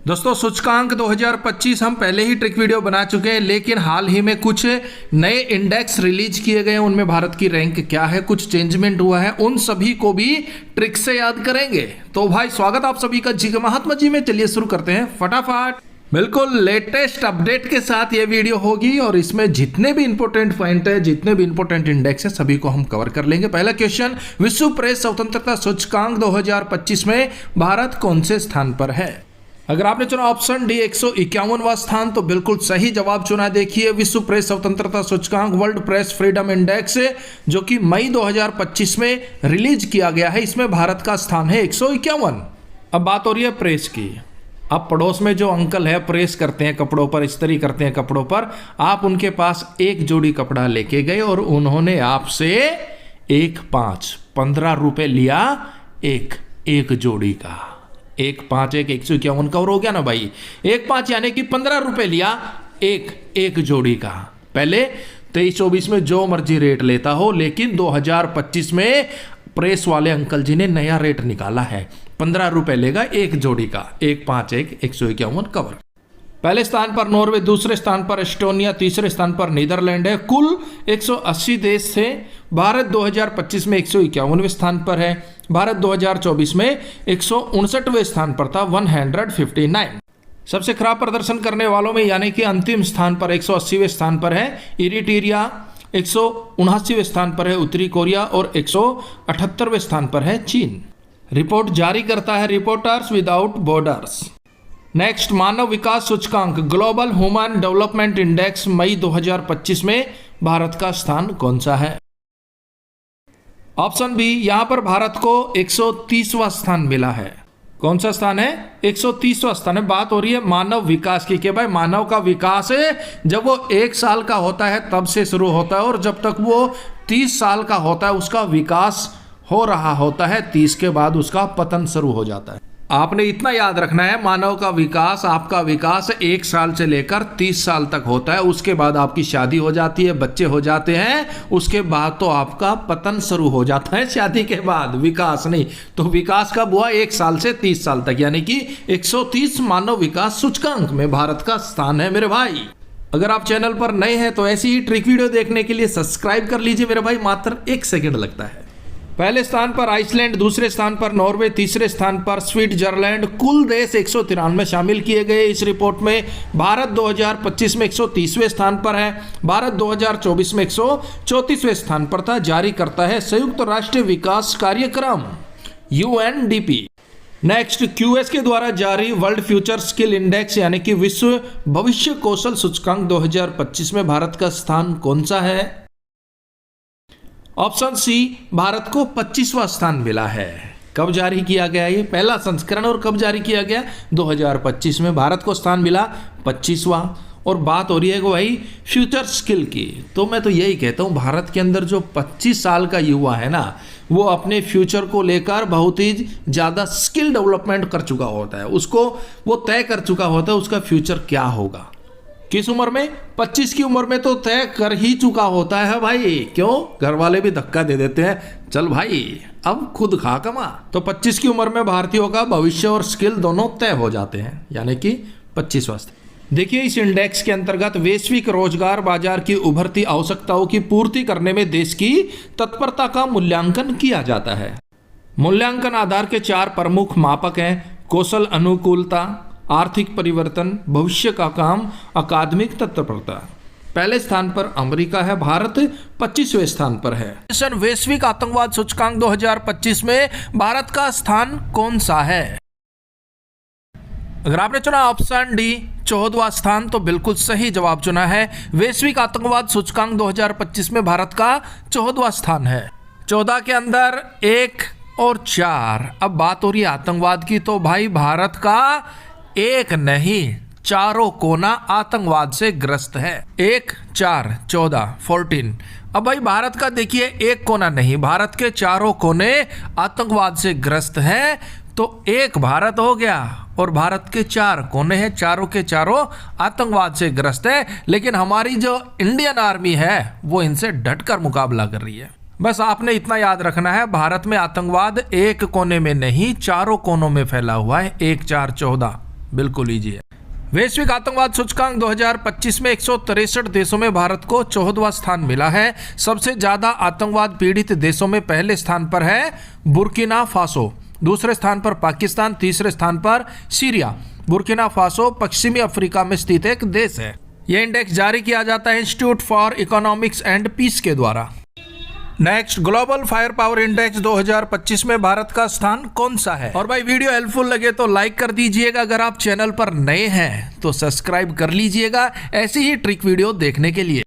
दोस्तों सूचकांक 2025 हम पहले ही ट्रिक वीडियो बना चुके हैं, लेकिन हाल ही में कुछ नए इंडेक्स रिलीज किए गए हैं। उनमें भारत की रैंक क्या है, कुछ चेंजमेंट हुआ है, उन सभी को भी ट्रिक से याद करेंगे। तो भाई स्वागत आप सभी का जी के महात्मा जी में। चलिए शुरू करते हैं फटाफट। बिल्कुल लेटेस्ट अपडेट के साथ ये वीडियो होगी और इसमें जितने भी इंपॉर्टेंट पॉइंट है, जितने भी इंपॉर्टेंट इंडेक्स है, सभी को हम कवर कर लेंगे। पहला क्वेश्चन, विश्व प्रेस स्वतंत्रता सूचकांक 2025 में भारत कौन से स्थान पर है? अगर आपने चुना ऑप्शन डी 151वां स्थान तो बिल्कुल सही जवाब चुना। देखिए विश्व प्रेस स्वतंत्रता सूचकांक वर्ल्ड प्रेस फ्रीडम इंडेक्स जो कि मई 2025 में रिलीज किया गया है, इसमें भारत का स्थान है 151। अब बात हो रही है प्रेस की। अब पड़ोस में जो अंकल है प्रेस करते हैं कपड़ों पर, इस्त्री करते हैं कपड़ों पर, आप उनके पास एक जोड़ी कपड़ा लेके गए और उन्होंने आपसे 15 रुपए लिया एक जोड़ी का। 151 कवर हो गया ना भाई। 15 यानी कि 15 रुपए लिया एक जोड़ी का। पहले 23-24 में जो मर्जी रेट लेता हो, लेकिन 2025 में प्रेस वाले अंकल जी ने नया रेट निकाला है, 15 रुपए लेगा एक जोड़ी का। 151 कवर। पहले स्थान पर नॉर्वे, दूसरे स्थान पर एस्टोनिया, तीसरे स्थान पर नीदरलैंड है। कुल 180 देश थे। भारत 2025 में 151वें स्थान पर है। भारत 2024 में 159वें स्थान पर था, 159। सबसे खराब प्रदर्शन करने वालों में यानी कि अंतिम स्थान पर 180वें स्थान पर है इरिट्रिया, 179वें स्थान पर है उत्तरी कोरिया और 178वें स्थान पर है चीन। रिपोर्ट जारी करता है रिपोर्टर्स विदाउट बॉर्डर्स। नेक्स्ट, मानव विकास सूचकांक ग्लोबल ह्यूमन डेवलपमेंट इंडेक्स मई 2025 में भारत का स्थान कौन सा है? ऑप्शन बी, यहां पर भारत को 130वां स्थान मिला है। कौन सा स्थान है? 130वां स्थान है। बात हो रही है मानव विकास की, कि भाई मानव का विकास है जब वो 1 साल का होता है तब से शुरू होता है और जब तक वो 30 साल का होता है उसका विकास हो रहा होता है, 30 के बाद उसका पतन शुरू हो जाता है। आपने इतना याद रखना है, मानव का विकास, आपका विकास 1 साल से लेकर 30 साल तक होता है। उसके बाद आपकी शादी हो जाती है, बच्चे हो जाते हैं, उसके बाद तो आपका पतन शुरू हो जाता है। शादी के बाद विकास नहीं। तो विकास कब हुआ? 1 साल से 30 साल तक, यानी कि 130 मानव विकास सूचकांक में भारत का स्थान है मेरे भाई। अगर आप चैनल पर नए हैं तो ऐसी ही ट्रिक वीडियो देखने के लिए सब्सक्राइब कर लीजिए मेरे भाई, मात्र 1 सेकंड लगता है। पहले स्थान पर आइसलैंड, दूसरे स्थान पर नॉर्वे, तीसरे स्थान पर स्विट्जरलैंड। कुल देश 193 शामिल किए गए इस रिपोर्ट में। भारत 2025 में 130वें स्थान पर है। भारत 2024 में 134वें स्थान पर था। जारी करता है संयुक्त राष्ट्र विकास कार्यक्रम UNDP। नेक्स्ट, QS के द्वारा जारी वर्ल्ड फ्यूचर स्किल इंडेक्स यानी कि विश्व भविष्य कौशल सूचकांक 2025 में भारत का स्थान कौन सा है? ऑप्शन सी, भारत को 25वां स्थान मिला है। कब जारी किया गया ये पहला संस्करण और कब जारी किया गया? 2025 में भारत को स्थान मिला 25वां। और बात हो रही है कि भाई फ्यूचर स्किल की, तो मैं तो यही कहता हूँ भारत के अंदर जो 25 साल का युवा है ना, वो अपने फ्यूचर को लेकर बहुत ही ज़्यादा स्किल डेवलपमेंट कर चुका होता है। उसको वो तय कर चुका होता है उसका फ्यूचर क्या होगा। किस उम्र में? 25 की उम्र में तो तय कर ही चुका होता है भाई। क्यों? घर वाले भी धक्का दे देते हैं, चल भाई अब खुद खा कमा। तो 25 की उम्र में भारतीयों का भविष्य और स्किल दोनों तय हो जाते हैं, यानी कि 25वां। देखिए इस इंडेक्स के अंतर्गत वैश्विक रोजगार बाजार की उभरती आवश्यकताओं की पूर्ति करने में देश की तत्परता का मूल्यांकन किया जाता है। मूल्यांकन आधार के 4 प्रमुख मापक हैं: कौशल अनुकूलता, आर्थिक परिवर्तन, भविष्य का काम, अकादमिक तत्परता। पहले स्थान पर अमेरिका है, भारत 25वें स्थान पर है। वैश्विक आतंकवाद सूचकांक 2025 में भारत का स्थान कौन सा है? अगर आपने चुना ऑप्शन डी 14वां स्थान तो बिल्कुल सही जवाब चुना है। वैश्विक आतंकवाद सूचकांक 2025 में भारत का 14वां स्थान है। 14 के अंदर 1 और 4। अब बात हो रही है आतंकवाद की, तो भाई भारत का 1 नहीं, चारों कोना आतंकवाद से ग्रस्त है। 1, 4, 14, 14। अब भाई भारत का देखिए 1 कोना नहीं, भारत के चारों कोने आतंकवाद से ग्रस्त हैं। तो 1 भारत हो गया और भारत के 4 कोने हैं, चारों के चारों आतंकवाद से ग्रस्त है। लेकिन हमारी जो इंडियन आर्मी है वो इनसे डटकर मुकाबला कर रही है। बस आपने इतना याद रखना है, भारत में आतंकवाद 1 कोने में नहीं, चारों कोनों में फैला हुआ है। 1, 4, 14। बिल्कुल ईजी है। वैश्विक आतंकवाद सूचकांक 2025 में 163 देशों में भारत को 14वां स्थान मिला है। सबसे ज्यादा आतंकवाद पीड़ित देशों में पहले स्थान पर है बुर्किना फासो, दूसरे स्थान पर पाकिस्तान, तीसरे स्थान पर सीरिया। बुर्किना फासो पश्चिमी अफ्रीका में स्थित एक देश है। यह इंडेक्स जारी किया जाता है Institute for Economics and Peace के द्वारा। Next, Global Fire Power Index 2025 में भारत का स्थान कौन सा है? और भाई वीडियो हेल्पफुल लगे तो लाइक कर दीजिएगा, अगर आप चैनल पर नए हैं तो सब्सक्राइब कर लीजिएगा ऐसी ही ट्रिक वीडियो देखने के लिए।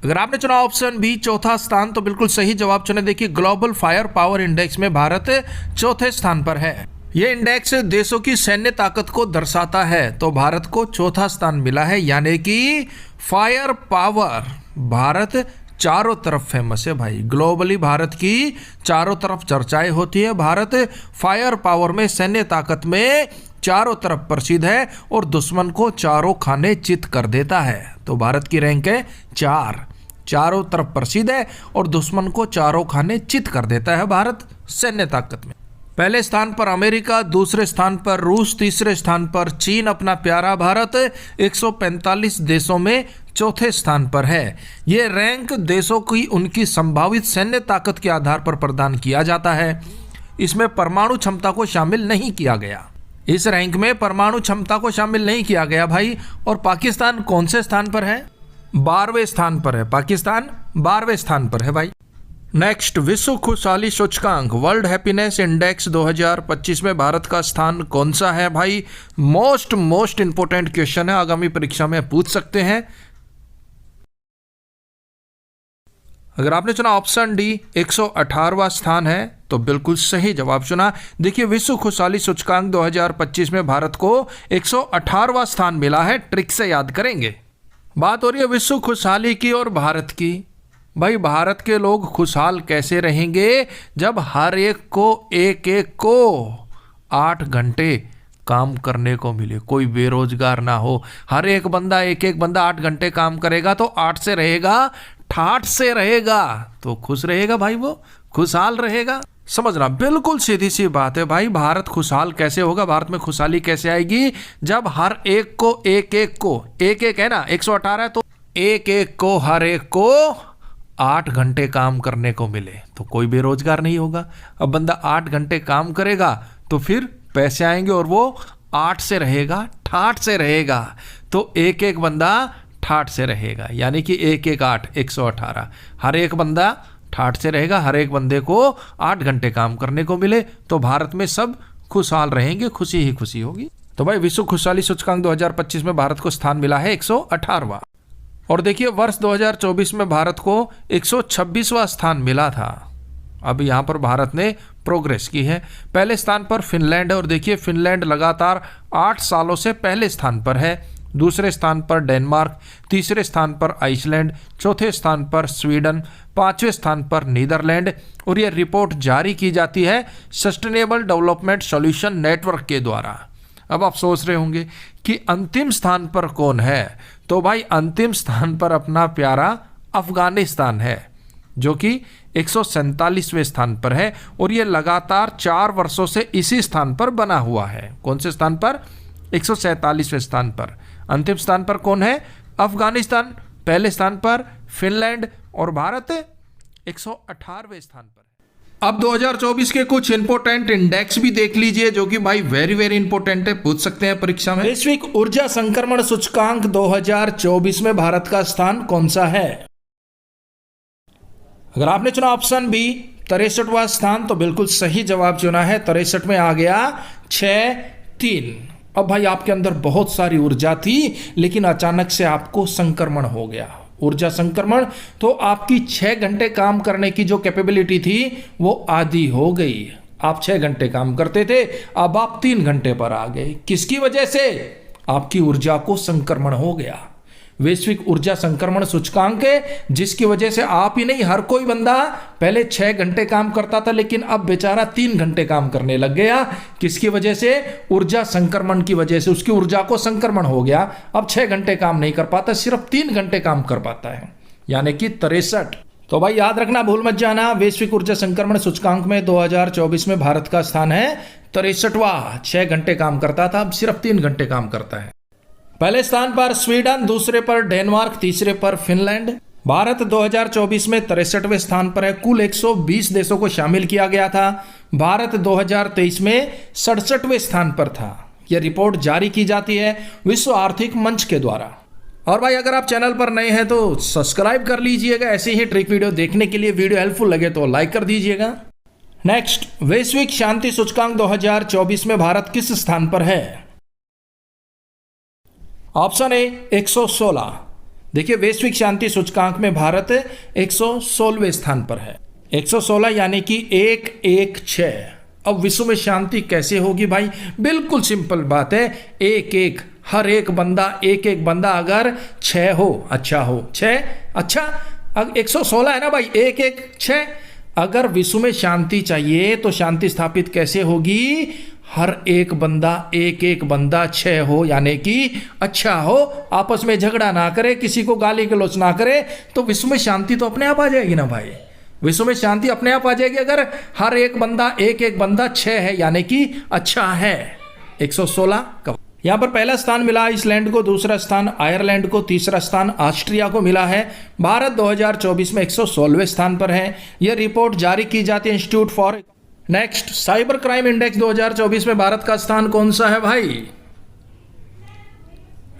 अगर आपने चुना ऑप्शन बी चौथा स्थान तो बिल्कुल सही जवाब चुने। देखिए ग्लोबल फायर पावर इंडेक्स में भारत चौथे स्थान पर है। यह इंडेक्स देशों की सैन्य ताकत को दर्शाता है, तो भारत को चौथा स्थान मिला है, यानी कि फायर पावर भारत चारों तरफ फेमस है भाई। ग्लोबली भारत की चारों तरफ चर्चाएं होती है। भारत फायर पावर में, सैन्य ताकत में चारों तरफ प्रसिद्ध है और दुश्मन को चारों खाने चित कर देता है। तो भारत की रैंक है 4, चारों तरफ प्रसिद्ध है और दुश्मन को चारों खाने चित कर देता है भारत सैन्य ताकत में। पहले स्थान पर अमेरिका, दूसरे स्थान पर रूस, तीसरे स्थान पर चीन। अपना प्यारा भारत 145 देशों में चौथे स्थान पर है। ये रैंक देशों की उनकी संभावित सैन्य ताकत के आधार पर प्रदान किया जाता है। इसमें परमाणु क्षमता को शामिल नहीं किया गया। इस रैंक में परमाणु क्षमता को शामिल नहीं किया गया भाई। और पाकिस्तान कौन से स्थान पर है? 12वें स्थान पर है। पाकिस्तान 12वें स्थान पर है भाई। नेक्स्ट, विश्व खुशहाली सूचकांक वर्ल्ड हैप्पीनेस इंडेक्स 2025 में भारत का स्थान कौन सा है भाई? मोस्ट इंपोर्टेंट क्वेश्चन है, आगामी परीक्षा में पूछ सकते हैं। अगर आपने चुना ऑप्शन डी 118वां स्थान है तो बिल्कुल सही जवाब चुना। देखिए विश्व खुशहाली सूचकांक 2025 में भारत को 118वां स्थान मिला है। ट्रिक से याद करेंगे। बात हो रही है विश्व खुशहाली की और भारत की। भाई भारत के लोग खुशहाल कैसे रहेंगे जब हर एक को 8 घंटे काम करने को मिले, कोई बेरोजगार ना हो। हर एक बंदा 8 घंटे काम करेगा तो 8 से रहेगा, 68 से रहेगा तो खुश रहेगा भाई, वो खुशहाल रहेगा। समझना, बिल्कुल सीधी सी बात है भाई। भारत खुशहाल कैसे होगा, भारत में खुशहाली कैसे आएगी जब हर एक को एक है ना, 118 है तो हर एक को 8 घंटे काम करने को मिले तो कोई बेरोजगार नहीं होगा। अब बंदा 8 घंटे काम करेगा तो फिर पैसे आएंगे और वो 8 से रहेगा, 68 से रहेगा तो एक बंदा 68 से रहेगा, यानी कि 8 118। हर एक बंदा 68 से रहेगा, हर एक बंदे को 8 घंटे काम करने को मिले तो भारत में सब खुशहाल रहेंगे, खुशी ही खुशी होगी। तो भाई विश्व खुशहाली सूचकांक 2025 में भारत को स्थान मिला है 118वां। और देखिए वर्ष 2024 में भारत को 126वां स्थान मिला था। अब यहाँ पर भारत ने प्रोग्रेस की है। पहले स्थान पर फिनलैंड है और देखिए फिनलैंड लगातार 8 सालों से पहले स्थान पर है। दूसरे स्थान पर डेनमार्क, तीसरे स्थान पर आइसलैंड, चौथे स्थान पर स्वीडन, 5वें स्थान पर नीदरलैंड। और यह रिपोर्ट जारी की जाती है सस्टेनेबल डेवलपमेंट सॉल्यूशन नेटवर्क के द्वारा। अब आप सोच रहे होंगे कि अंतिम स्थान पर कौन है, तो भाई अंतिम स्थान पर अपना प्यारा अफगानिस्तान है जो कि 147वें स्थान पर है और ये लगातार 4 वर्षों से इसी स्थान पर बना हुआ है। कौन से स्थान पर? 147वें स्थान पर। अंतिम स्थान पर कौन है? अफगानिस्तान। पहले स्थान पर फिनलैंड और भारत 118वें स्थान पर। अब 2024 के कुछ इंपोर्टेंट इंडेक्स भी देख लीजिए जो कि भाई वेरी इंपोर्टेंट है, पूछ सकते हैं परीक्षा में। वैश्विक ऊर्जा संक्रमण सूचकांक 2024 में भारत का स्थान कौन सा है? अगर आपने चुना ऑप्शन बी 63वां स्थान तो बिल्कुल सही जवाब चुना है। 63 में आ गया 6-3। अब भाई आपके अंदर बहुत सारी ऊर्जा थी लेकिन अचानक से आपको संक्रमण हो गया, ऊर्जा संक्रमण। तो आपकी 6 घंटे काम करने की जो कैपेबिलिटी थी वो आधी हो गई। आप 6 घंटे काम करते थे, अब आप 3 घंटे पर आ गए। किसकी वजह से? आपकी ऊर्जा को संक्रमण हो गया। वैश्विक ऊर्जा संक्रमण सूचकांक है जिसकी वजह से आप ही नहीं, हर कोई बंदा पहले 6 घंटे काम करता था लेकिन अब बेचारा 3 घंटे काम करने लग गया। किसकी वजह से? ऊर्जा संक्रमण की वजह से। उसकी ऊर्जा को संक्रमण हो गया, अब 6 घंटे काम नहीं कर पाता, सिर्फ 3 घंटे काम कर पाता है, यानी कि 63। तो भाई याद रखना, भूल मत जाना, वैश्विक ऊर्जा संक्रमण सूचकांक में 2024 में भारत का स्थान है 63वां। 6 घंटे काम करता था, अब सिर्फ 3 घंटे काम करता है। पहले स्थान पर स्वीडन, दूसरे पर डेनमार्क, तीसरे पर फिनलैंड। भारत 2024 में 63वें स्थान पर है। कुल 120 देशों को शामिल किया गया था। भारत 2023 में 67वें स्थान पर था। यह रिपोर्ट जारी की जाती है विश्व आर्थिक मंच के द्वारा। और भाई अगर आप चैनल पर नए हैं तो सब्सक्राइब कर लीजिएगा, ऐसे ही ट्रिक वीडियो देखने के लिए। वीडियो हेल्पफुल लगे तो लाइक कर दीजिएगा। नेक्स्ट, वैश्विक शांति सूचकांक 2024 में भारत किस स्थान पर है? Option A 116। देखिए, वैश्विक शांति सूचकांक में भारत 116वें स्थान पर है। 116 यानी कि 116। अब विश्व में शांति कैसे होगी भाई? बिल्कुल सिंपल बात है, हर एक बंदा अगर 6 हो, अच्छा हो 6, अच्छा 116 है ना भाई, 116। अगर विश्व में शांति चाहिए तो शांति स्थापित कैसे होगी? हर एक बंदा 6 हो, यानी कि अच्छा हो, आपस में झगड़ा ना करे, किसी को गाली गलौज ना करे, तो विश्व में शांति तो अपने आप आ जाएगी ना भाई। विश्व में शांति अपने आप आ जाएगी अगर हर एक बंदा 6 है, यानी कि अच्छा है। 116 का यहाँ पर पहला स्थान मिला आइसलैंड को, दूसरा स्थान आयरलैंड को, तीसरा स्थान ऑस्ट्रिया को मिला है। भारत 2024 में 116वें स्थान पर है। यह रिपोर्ट जारी की जाती है Institute for. Next, cyber crime index 2024 में भारत का स्थान कौन सा है भाई?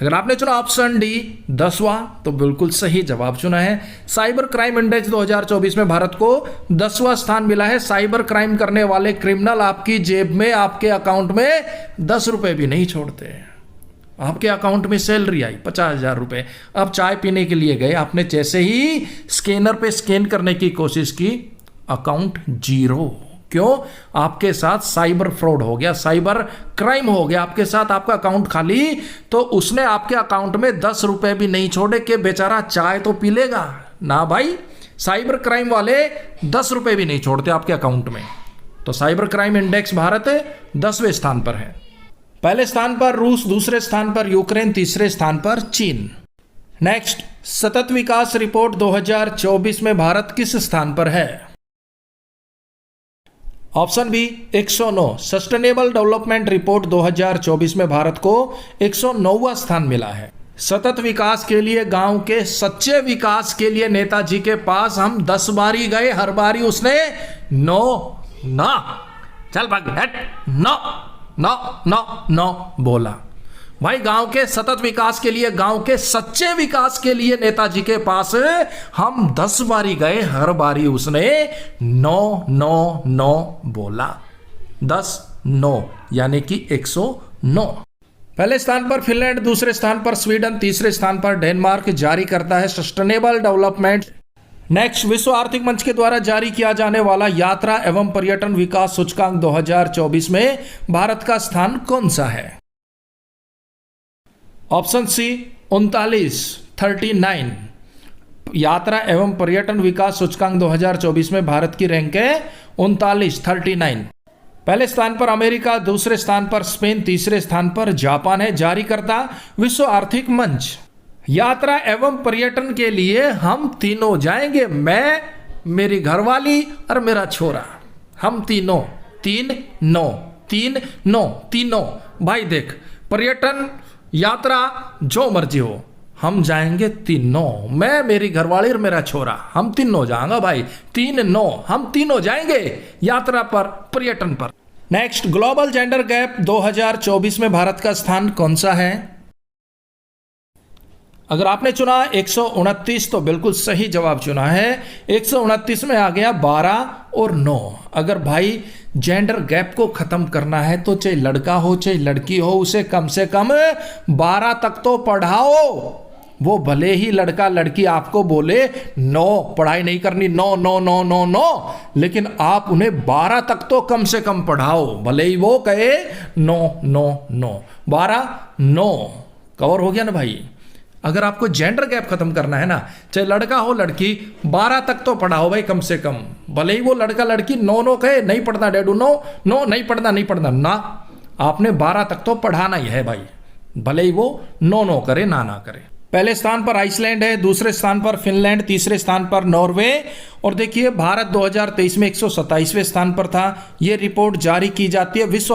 अगर आपने चुना ऑप्शन डी 10वां तो बिल्कुल सही जवाब चुना है। साइबर क्राइम इंडेक्स 2024 में भारत को 10वां स्थान मिला है। साइबर क्राइम करने वाले क्रिमिनल आपकी जेब में, आपके अकाउंट में 10 रुपए भी नहीं छोड़ते। आपके अकाउंट में सैलरी आई 50,000 रुपए, अब चाय पीने के लिए गए, आपने जैसे ही स्कैनर पे स्कैन करने की कोशिश की, अकाउंट जीरो। क्यों? आपके साथ साइबर फ्रॉड हो गया, साइबर क्राइम हो गया आपके साथ, आपका अकाउंट खाली। तो उसने आपके अकाउंट में 10 रुपए भी नहीं छोड़े कि बेचारा चाय तो पी लेगा ना भाई। साइबर क्राइम वाले 10 रुपए भी नहीं छोड़ते आपके अकाउंट में। तो साइबर क्राइम इंडेक्स भारत 10वें स्थान पर है। पहले स्थान पर रूस, दूसरे स्थान पर यूक्रेन, तीसरे स्थान पर चीन। नेक्स्ट, सतत विकास रिपोर्ट 2024 में भारत किस स्थान पर है? Option B 109। Sustainable development report 2024 में भारत को 109वां स्थान मिला है। सतत विकास के लिए, गांव के सच्चे विकास के लिए नेताजी के पास हम 10 बारी गए, हर बारी उसने नो चल भाग हट नो बोला। भाई गांव के सतत विकास के लिए, गांव के सच्चे विकास के लिए नेताजी के पास हम 10 बारी गए, हर बारी उसने नो बोला। 10 नो यानी कि 109। पहले स्थान पर फिनलैंड, दूसरे स्थान पर स्वीडन, तीसरे स्थान पर डेनमार्क जारी करता है सस्टेनेबल डेवलपमेंट। नेक्स्ट, विश्व आर्थिक मंच के द्वारा जारी किया जाने वाला यात्रा एवं पर्यटन विकास सूचकांक 2024 में भारत का स्थान कौन सा है? Option C 39। यात्रा एवं पर्यटन विकास सूचकांक 2024 में भारत की रैंक है 39। पहले स्थान पर अमेरिका, दूसरे स्थान पर स्पेन, तीसरे स्थान पर जापान है। जारी करता विश्व आर्थिक मंच। यात्रा एवं पर्यटन के लिए हम तीनों जाएंगे, मैं, मेरी घरवाली और मेरा छोरा। हम तीनों तीनों भाई देख, पर्यटन यात्रा जो मर्जी हो, हम जाएंगे तीनों, मैं, मेरी घरवाली और मेरा छोरा, हम तीनों जाएंगे भाई। हम तीनों जाएंगे यात्रा पर, पर्यटन पर। नेक्स्ट, ग्लोबल जेंडर गैप 2024 में भारत का स्थान कौन सा है? अगर आपने चुना 129 तो बिल्कुल सही जवाब चुना है। 129 में आ गया 12 और 9। अगर भाई जेंडर गैप को खत्म करना है तो चाहे लड़का हो चाहे लड़की हो, उसे कम से कम 12 तक तो पढ़ाओ। वो भले ही लड़का लड़की आपको बोले नो, पढ़ाई नहीं करनी, नो, लेकिन आप उन्हें 12 तक तो कम से कम पढ़ाओ, भले ही वो कहे नो। 12 नो कवर हो गया ना भाई। अगर आपको जेंडर गैप खत्म करना है ना, चाहे लड़का हो लड़की, 12 तक तो पढ़ाओ भाई कम से कम। भले ही वो लड़का लड़की नो कहे, नहीं पढ़ना डैडू, नो नहीं पढ़ना ना, आपने 12 तक तो पढ़ाना ही है भाई, भले ही वो नो करे ना करे। पहले स्थान पर आइसलैंड है, दूसरे स्थान पर फिनलैंड, तीसरे स्थान पर नॉर्वे। और देखिए भारत 2023 में 127वें स्थान पर था। ये रिपोर्ट जारी की जाती है विश्व